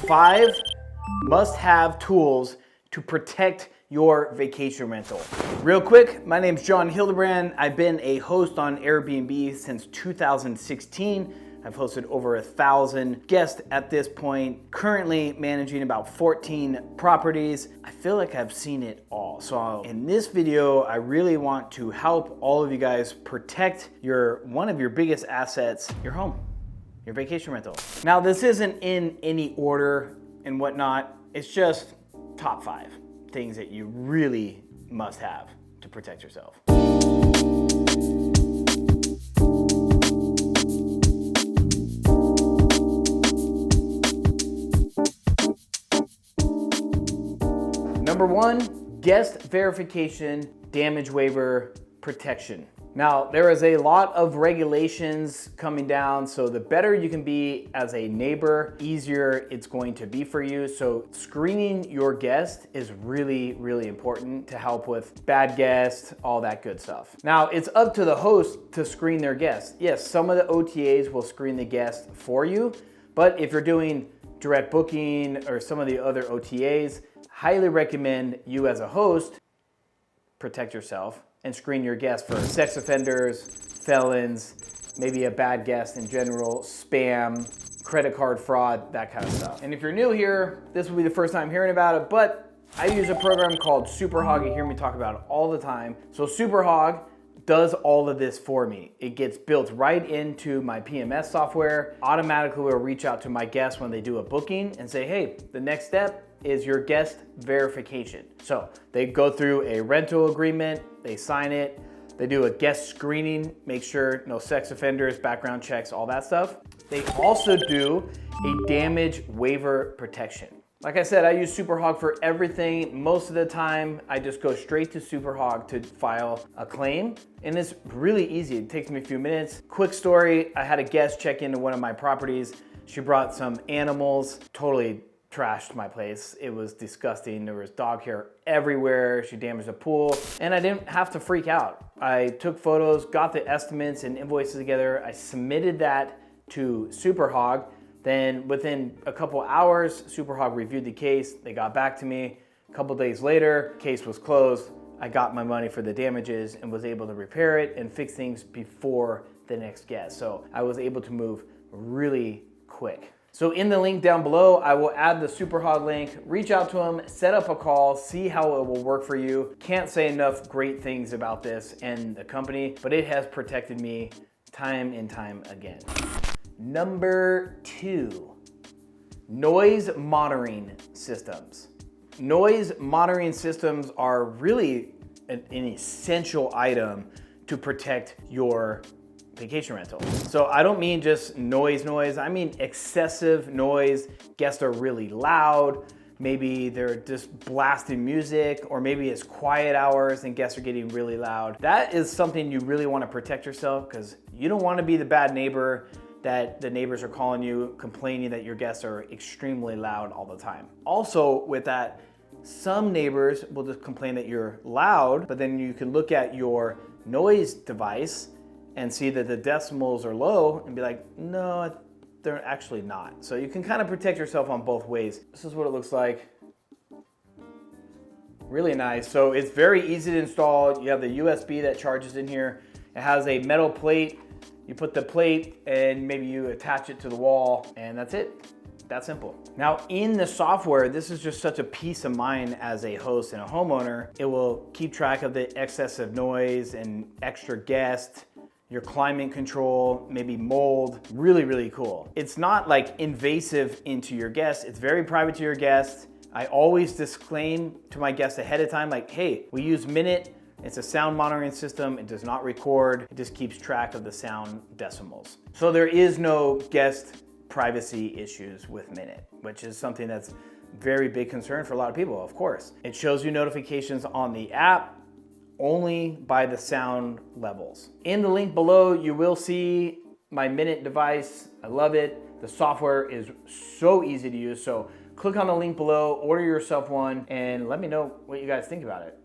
5 must-have tools to protect your vacation rental. Real quick, my name's John Hildebrand. I've been a host on Airbnb since 2016. I've hosted over 1,000 guests at this point, currently managing about 14 properties. I feel like I've seen it all. So in this video, I really want to help all of you guys protect one of your biggest assets, your home, your vacation rental. Now, this isn't in any order and whatnot. It's just top 5 things that you really must have to protect yourself. Number 1, guest verification, damage waiver, protection. Now, there is a lot of regulations coming down, so the better you can be as a neighbor, easier it's going to be for you. So screening your guest is really, really important to help with bad guests, all that good stuff. Now, it's up to the host to screen their guests. Yes, some of the OTAs will screen the guest for you, but if you're doing direct booking or some of the other OTAs, highly recommend you as a host protect yourself and screen your guests for sex offenders, felons, maybe a bad guest in general, spam, credit card fraud, that kind of stuff. And if you're new here, this will be the first time hearing about it, but I use a program called SuperHog. You hear me talk about it all the time. So SuperHog does all of this for me. It gets built right into my PMS software. Automatically will reach out to my guests when they do a booking and say, hey, the next step is your guest verification. So they go through a rental agreement, they sign it, they do a guest screening, make sure no sex offenders, background checks, all that stuff. They also do a damage waiver protection. Like I said, I use SuperHog for everything. Most of the time, I just go straight to SuperHog to file a claim. And it's really easy. It takes me a few minutes. Quick story, I had a guest check into one of my properties. She brought some animals, totally trashed my place. It was disgusting. There was dog hair everywhere. She damaged the pool, and I didn't have to freak out. I took photos, got the estimates and invoices together. I submitted that to SuperHog. Then within a couple hours, SuperHog reviewed the case. They got back to me. A couple days later, case was closed. I got my money for the damages and was able to repair it and fix things before the next guest. So I was able to move really quick. So in the link down below, I will add the SuperHog link. Reach out to them, set up a call, see how it will work for you. Can't say enough great things about this and the company, but it has protected me time and time again. Number 2, noise monitoring systems. Noise monitoring systems are really an essential item to protect your vacation rental. So I don't mean just noise, I mean excessive noise. Guests are really loud. Maybe they're just blasting music, or maybe it's quiet hours and guests are getting really loud. That is something you really want to protect yourself, because you don't want to be the bad neighbor that the neighbors are calling you, complaining that your guests are extremely loud all the time. Also with that, some neighbors will just complain that you're loud, but then you can look at your noise device and see that the decimals are low and be like, no, they're actually not. So you can kind of protect yourself on both ways. This is what it looks like. Really nice. So it's very easy to install. You have the USB that charges in here. It has a metal plate. You put the plate and maybe you attach it to the wall, and that's it. That simple. Now in the software, this is just such a peace of mind as a host and a homeowner. It will keep track of the excessive noise and extra guests, your climate control, maybe mold. Really, really cool. It's not like invasive into your guests. It's very private to your guests. I always disclaim to my guests ahead of time, like, hey, we use Minut. It's a sound monitoring system. It does not record. It just keeps track of the sound decimals. So there is no guest privacy issues with Minut, which is something that's very big concern for a lot of people, of course. It shows you notifications on the app only by the sound levels. In the link below, you will see my Minut device. I love it. The software is so easy to use. So click on the link below, order yourself one, and let me know what you guys think about it.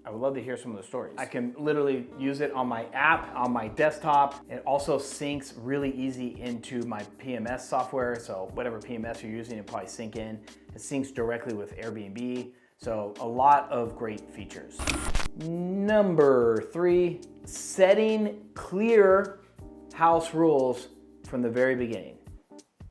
I would love to hear some of the stories. I can literally use it on my app, on my desktop. It also syncs really easy into my PMS software. So whatever PMS you're using, it probably sync in. It syncs directly with Airbnb. So a lot of great features. Number 3, setting clear house rules from the very beginning.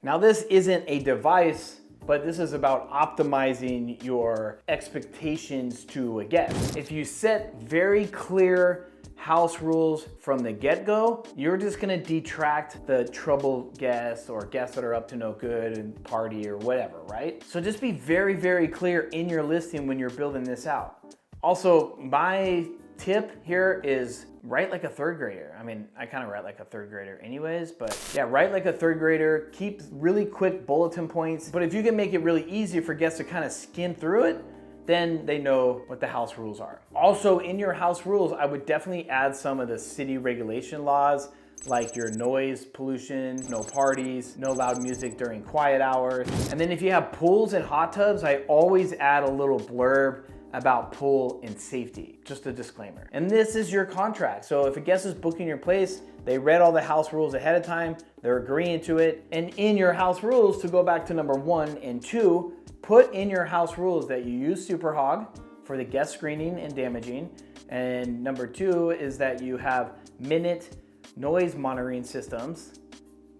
Now this isn't a device, but this is about optimizing your expectations to a guest. If you set very clear house rules from the get-go, you're just gonna detract the troubled guests or guests that are up to no good and party or whatever, right? So just be very, very clear in your listing when you're building this out. Also, my tip here is write like a third grader. I mean, I kind of write like a third grader anyways, but yeah, write like a third grader, keep really quick bulletin points. But if you can make it really easy for guests to kind of skim through it, then they know what the house rules are. Also, in your house rules, I would definitely add some of the city regulation laws, like your noise pollution, no parties, no loud music during quiet hours. And then if you have pools and hot tubs, I always add a little blurb about pool and safety, just a disclaimer. And this is your contract. So if a guest is booking your place, they read all the house rules ahead of time, they're agreeing to it. And in your house rules, to go back to number 1 and 2, put in your house rules that you use SuperHog for the guest screening and damaging. And number 2 is that you have Minut noise monitoring systems,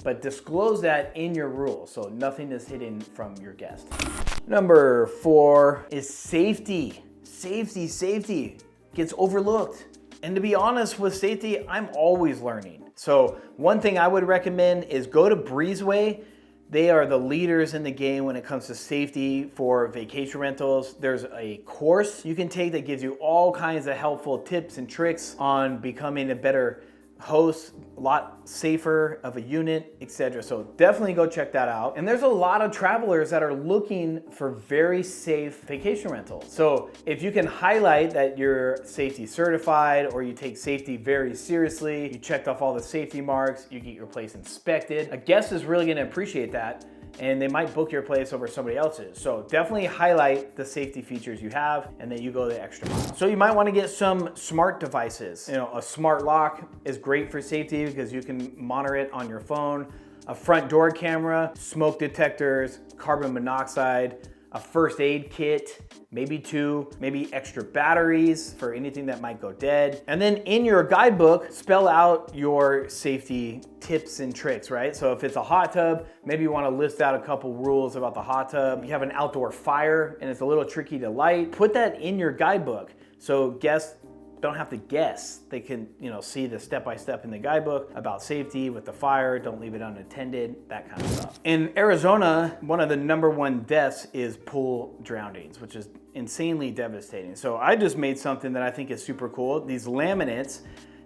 but disclose that in your rules so nothing is hidden from your guest. Number 4 is safety. Safety gets overlooked. And to be honest with safety, I'm always learning. So one thing I would recommend is go to Breezeway. They are the leaders in the game when it comes to safety for vacation rentals. There's a course you can take that gives you all kinds of helpful tips and tricks on becoming a better host, a lot safer of a unit, etc. So definitely go check that out. And there's a lot of travelers that are looking for very safe vacation rentals. So if you can highlight that you're safety certified or you take safety very seriously, you checked off all the safety marks, you get your place inspected, a guest is really gonna appreciate that, and they might book your place over somebody else's. So definitely highlight the safety features you have and then you go the extra mile. So you might want to get some smart devices. You know, a smart lock is great for safety because you can monitor it on your phone. A front door camera, smoke detectors, carbon monoxide, a first aid kit, maybe 2, maybe extra batteries for anything that might go dead. And then in your guidebook, spell out your safety tips and tricks, right? So if it's a hot tub, maybe you want to list out a couple rules about the hot tub. You have an outdoor fire and it's a little tricky to light, put that in your guidebook so guests don't have to guess. They can, see the step-by-step in the guidebook about safety with the fire, don't leave it unattended, that kind of stuff. In Arizona, one of the number 1 deaths is pool drownings, which is insanely devastating. So I just made something that I think is super cool. These laminates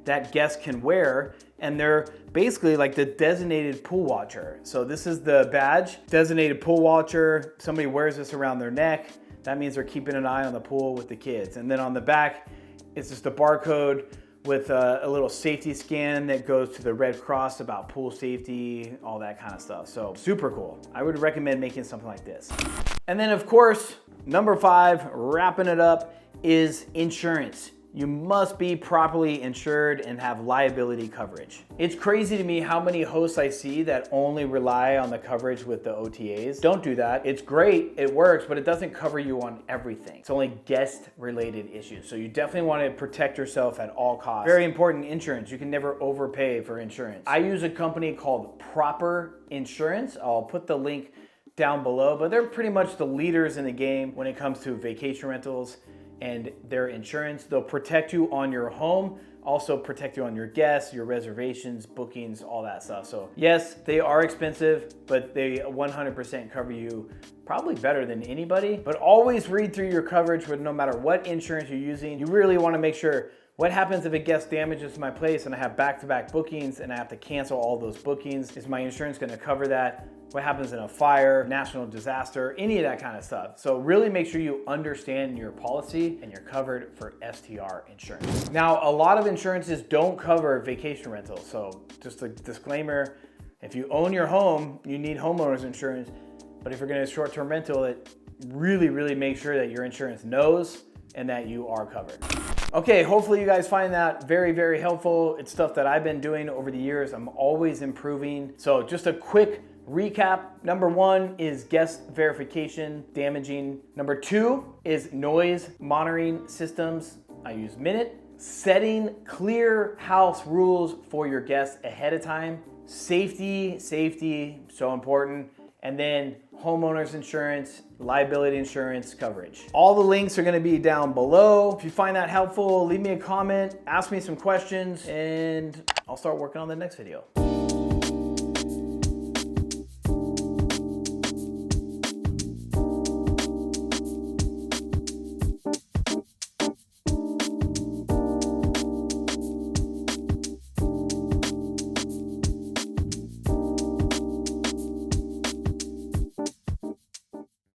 that guests can wear, and they're basically like the designated pool watcher. So this is the badge, designated pool watcher. Somebody wears this around their neck. That means they're keeping an eye on the pool with the kids. And then on the back, it's just a barcode with a little safety scan that goes to the Red Cross about pool safety, all that kind of stuff. So super cool. I would recommend making something like this. And then of course, number 5, wrapping it up, is insurance. You must be properly insured and have liability coverage. It's crazy to me how many hosts I see that only rely on the coverage with the OTAs. Don't do that. It's great, it works, but it doesn't cover you on everything. It's only guest related issues. So you definitely want to protect yourself at all costs. Very important, insurance. You can never overpay for insurance. I use a company called Proper Insurance. I'll put the link down below, but they're pretty much the leaders in the game when it comes to vacation rentals and their insurance. They'll protect you on your home, also protect you on your guests, your reservations, bookings, all that stuff. So yes, they are expensive, but they 100% cover you probably better than anybody. But always read through your coverage with no matter what insurance you're using. You really want to make sure, what happens if a guest damages my place and I have back-to-back bookings and I have to cancel all those bookings? Is my insurance going to cover that? What happens in a fire, national disaster, any of that kind of stuff. So really make sure you understand your policy and you're covered for STR insurance. Now, a lot of insurances don't cover vacation rentals. So just a disclaimer, if you own your home, you need homeowners insurance. But if you're gonna short-term rental it, really make sure that your insurance knows and that you are covered. Okay, hopefully you guys find that very, very helpful. It's stuff that I've been doing over the years. I'm always improving. So just a quick recap. Number 1 is guest verification, damaging. Number 2 is noise monitoring systems. I use Minut. Setting clear house rules for your guests ahead of time. Safety, so important. And then homeowners insurance, liability insurance coverage. All the links are gonna be down below. If you find that helpful, leave me a comment, ask me some questions, and I'll start working on the next video.